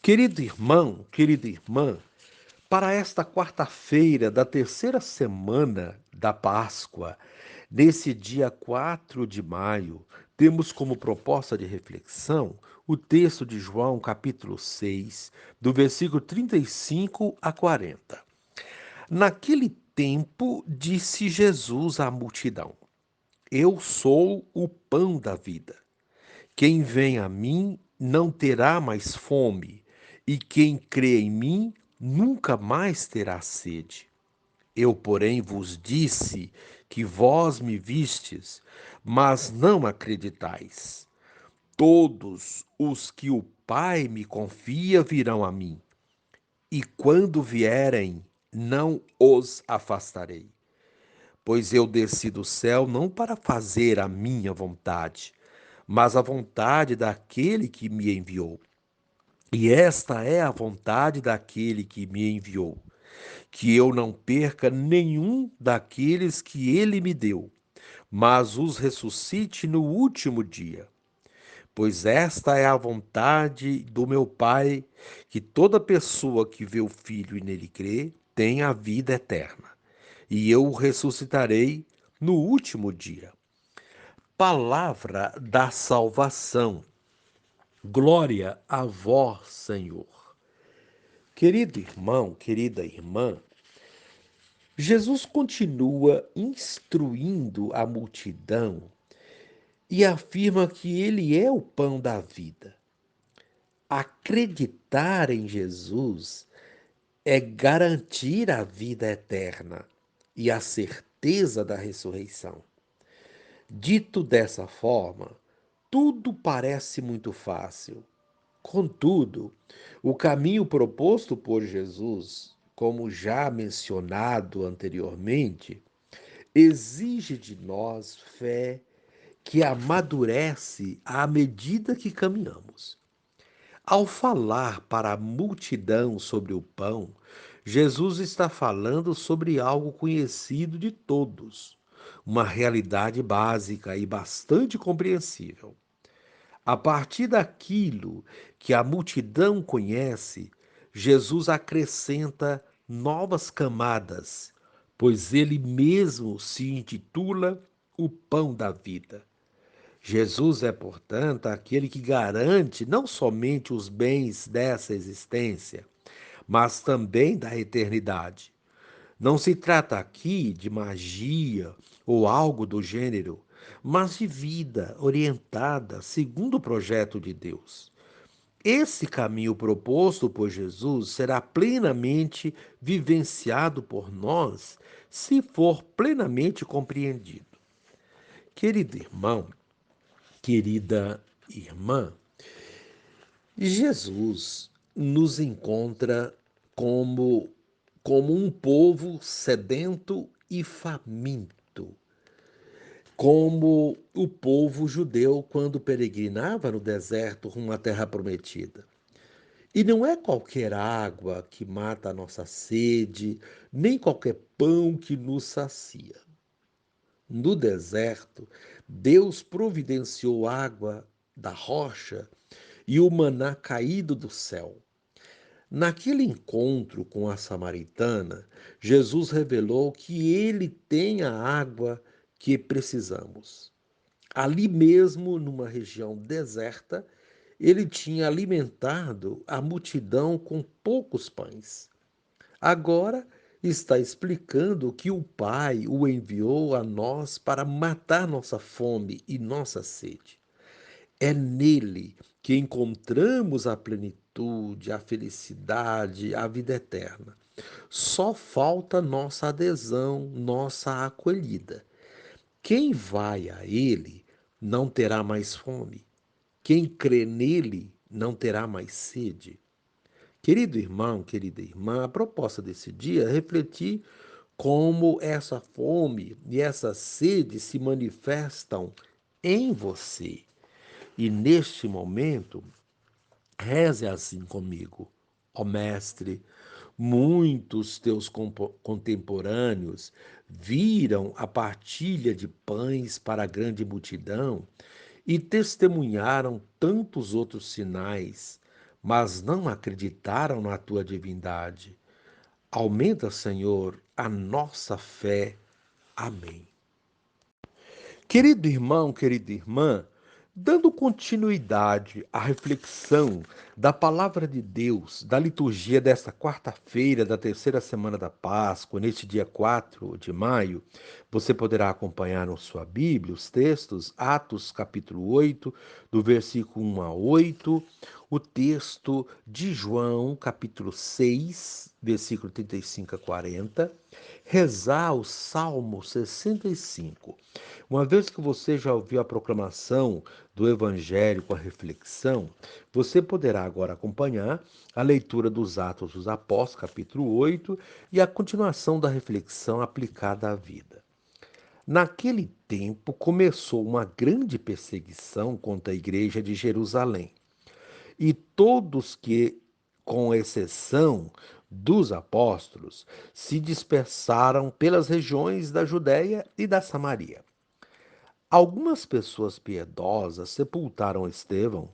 Querido irmão, querida irmã, para esta quarta-feira da terceira semana da Páscoa, nesse dia 4 de maio, temos como proposta de reflexão o texto de João, capítulo 6, do versículo 35 a 40. Naquele tempo, disse Jesus à multidão: Eu sou o pão da vida. Quem vem a mim não terá mais fome, e quem crê em mim nunca mais terá sede. Eu, porém, vos disse que vós me vistes, mas não acreditais. Todos os que o Pai me confia virão a mim, e quando vierem, não os afastarei. Pois eu desci do céu não para fazer a minha vontade, mas a vontade daquele que me enviou. E esta é a vontade daquele que me enviou, que eu não perca nenhum daqueles que ele me deu, mas os ressuscite no último dia. Pois esta é a vontade do meu Pai, que toda pessoa que vê o Filho e nele crê, tenha a vida eterna. E eu o ressuscitarei no último dia. Palavra da salvação. Glória a vós, Senhor. Querido irmão, querida irmã, Jesus continua instruindo a multidão e afirma que ele é o pão da vida. Acreditar em Jesus é garantir a vida eterna e a certeza da ressurreição. Dito dessa forma, tudo parece muito fácil. Contudo, o caminho proposto por Jesus, como já mencionado anteriormente, exige de nós fé que amadurece à medida que caminhamos. Ao falar para a multidão sobre o pão, Jesus está falando sobre algo conhecido de todos, uma realidade básica e bastante compreensível. A partir daquilo que a multidão conhece, Jesus acrescenta novas camadas, pois ele mesmo se intitula o pão da vida. Jesus é, portanto, aquele que garante não somente os bens dessa existência, mas também da eternidade. Não se trata aqui de magia ou algo do gênero, mas de vida orientada segundo o projeto de Deus. Esse caminho proposto por Jesus será plenamente vivenciado por nós se for plenamente compreendido. Querido irmão, querida irmã, Jesus nos encontra como, como um povo sedento e faminto, como o povo judeu quando peregrinava no deserto rumo à terra prometida. E não é qualquer água que mata a nossa sede, nem qualquer pão que nos sacia. No deserto, Deus providenciou água da rocha e o maná caído do céu. Naquele encontro com a samaritana, Jesus revelou que ele tem a água que precisamos. Ali mesmo, numa região deserta, ele tinha alimentado a multidão com poucos pães. Agora está explicando que o Pai o enviou a nós para matar nossa fome e nossa sede. É nele que encontramos a plenitude, a felicidade, a vida eterna. Só falta nossa adesão, nossa acolhida. Quem vai a ele não terá mais fome. Quem crê nele não terá mais sede. Querido irmão, querida irmã, a proposta desse dia é refletir como essa fome e essa sede se manifestam em você. E neste momento, reze assim comigo. Ó Mestre, muitos teus contemporâneos viram a partilha de pães para a grande multidão e testemunharam tantos outros sinais, mas não acreditaram na tua divindade. Aumenta, Senhor, a nossa fé. Amém. Querido irmão, querida irmã, dando continuidade à reflexão da palavra de Deus, da liturgia desta quarta-feira, da terceira semana da Páscoa, neste dia 4 de maio, você poderá acompanhar na sua Bíblia os textos, Atos capítulo 8, do versículo 1 a 8, o texto de João, capítulo 6, versículo 35 a 40, rezar o Salmo 65. Uma vez que você já ouviu a proclamação do Evangelho com a reflexão, você poderá agora acompanhar a leitura dos Atos dos Apóstolos, capítulo 8, e a continuação da reflexão aplicada à vida. Naquele tempo começou uma grande perseguição contra a igreja de Jerusalém, e todos que, com exceção dos apóstolos, se dispersaram pelas regiões da Judéia e da Samaria. Algumas pessoas piedosas sepultaram Estevão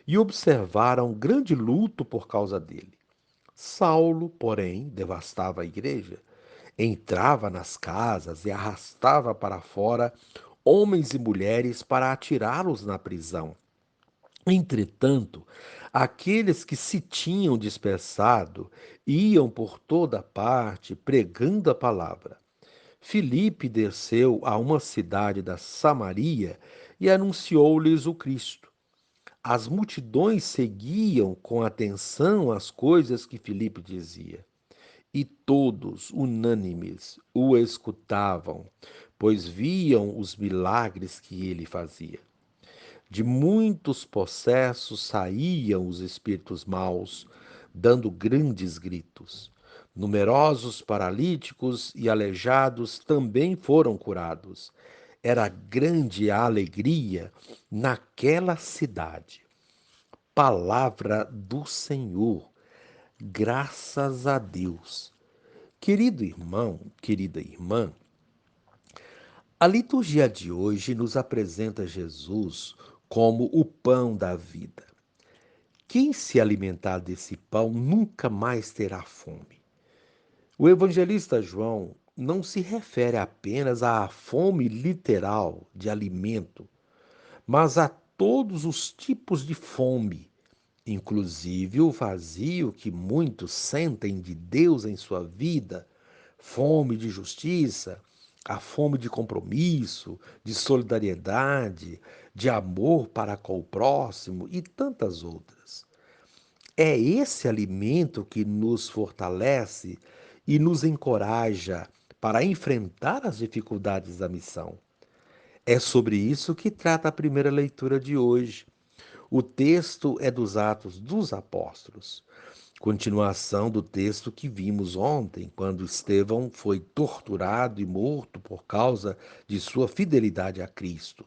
e observaram grande luto por causa dele. Saulo, porém, devastava a igreja, entrava nas casas e arrastava para fora homens e mulheres para atirá-los na prisão. Entretanto, aqueles que se tinham dispersado iam por toda parte pregando a palavra. Filipe desceu a uma cidade da Samaria e anunciou-lhes o Cristo. As multidões seguiam com atenção as coisas que Filipe dizia, e todos, unânimes, o escutavam, pois viam os milagres que ele fazia. De muitos possessos saíam os espíritos maus, dando grandes gritos. Numerosos paralíticos e aleijados também foram curados. Era grande a alegria naquela cidade. Palavra do Senhor. Graças a Deus. Querido irmão, querida irmã, a liturgia de hoje nos apresenta Jesus como o pão da vida. Quem se alimentar desse pão nunca mais terá fome. O evangelista João não se refere apenas à fome literal de alimento, mas a todos os tipos de fome, inclusive o vazio que muitos sentem de Deus em sua vida, fome de justiça, a fome de compromisso, de solidariedade, de amor para com o próximo e tantas outras. É esse alimento que nos fortalece e nos encoraja para enfrentar as dificuldades da missão. É sobre isso que trata a primeira leitura de hoje. O texto é dos Atos dos Apóstolos, continuação do texto que vimos ontem, quando Estevão foi torturado e morto por causa de sua fidelidade a Cristo.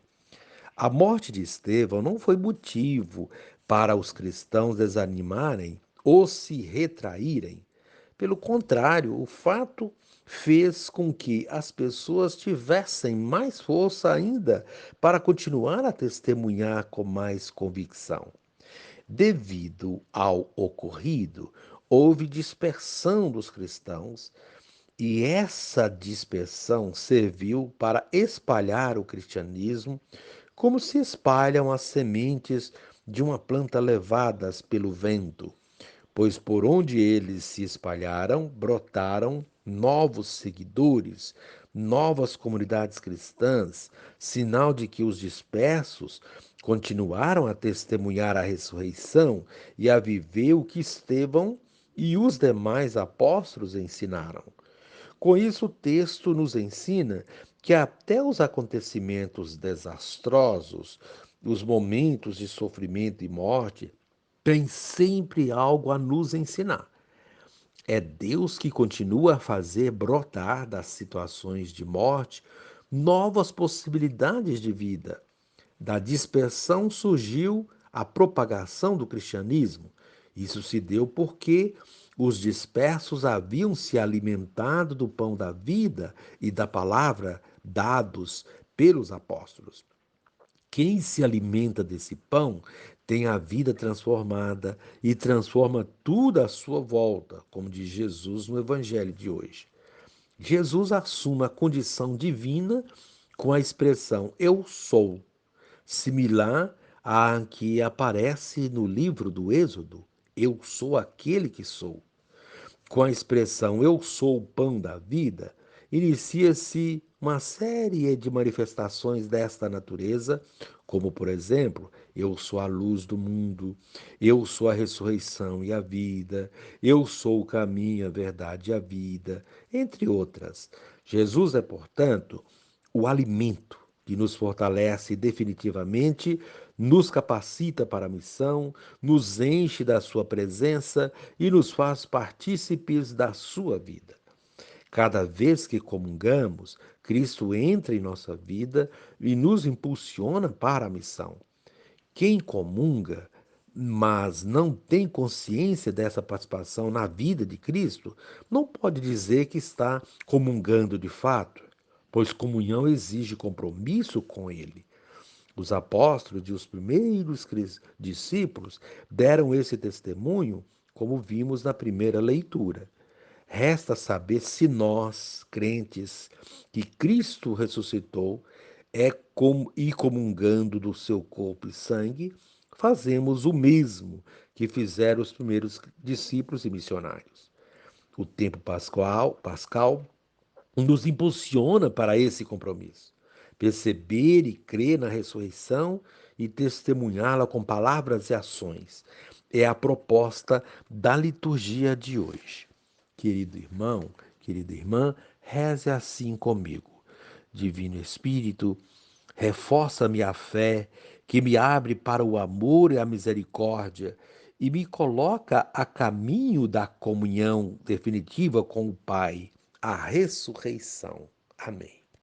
A morte de Estevão não foi motivo para os cristãos desanimarem ou se retraírem. Pelo contrário, o fato fez com que as pessoas tivessem mais força ainda para continuar a testemunhar com mais convicção. Devido ao ocorrido, houve dispersão dos cristãos e essa dispersão serviu para espalhar o cristianismo como se espalham as sementes de uma planta levadas pelo vento, pois por onde eles se espalharam, brotaram novos seguidores, novas comunidades cristãs, sinal de que os dispersos continuaram a testemunhar a ressurreição e a viver o que Estevão e os demais apóstolos ensinaram. Com isso, o texto nos ensina que até os acontecimentos desastrosos, os momentos de sofrimento e morte, têm sempre algo a nos ensinar. É Deus que continua a fazer brotar das situações de morte novas possibilidades de vida. Da dispersão surgiu a propagação do cristianismo. Isso se deu porque os dispersos haviam se alimentado do pão da vida e da palavra dados pelos apóstolos. Quem se alimenta desse pão tem a vida transformada e transforma tudo à sua volta, como diz Jesus no Evangelho de hoje. Jesus assume a condição divina com a expressão eu sou, similar à que aparece no livro do Êxodo. Eu sou aquele que sou. Com a expressão eu sou o pão da vida, inicia-se uma série de manifestações desta natureza, como, por exemplo, eu sou a luz do mundo, eu sou a ressurreição e a vida, eu sou o caminho, a verdade e a vida, entre outras. Jesus é, portanto, o alimento que nos fortalece definitivamente, nos capacita para a missão, nos enche da sua presença e nos faz partícipes da sua vida. Cada vez que comungamos, Cristo entra em nossa vida e nos impulsiona para a missão. Quem comunga, mas não tem consciência dessa participação na vida de Cristo, não pode dizer que está comungando de fato, pois comunhão exige compromisso com Ele. Os apóstolos e os primeiros discípulos deram esse testemunho, como vimos na primeira leitura. Resta saber se nós, crentes, que Cristo ressuscitou, e comungando do seu corpo e sangue, fazemos o mesmo que fizeram os primeiros discípulos e missionários. O tempo pascal nos impulsiona para esse compromisso. Perceber e crer na ressurreição e testemunhá-la com palavras e ações. É a proposta da liturgia de hoje. Querido irmão, querida irmã, reze assim comigo. Divino Espírito, reforça-me a fé que me abre para o amor e a misericórdia e me coloca a caminho da comunhão definitiva com o Pai, a ressurreição. Amém.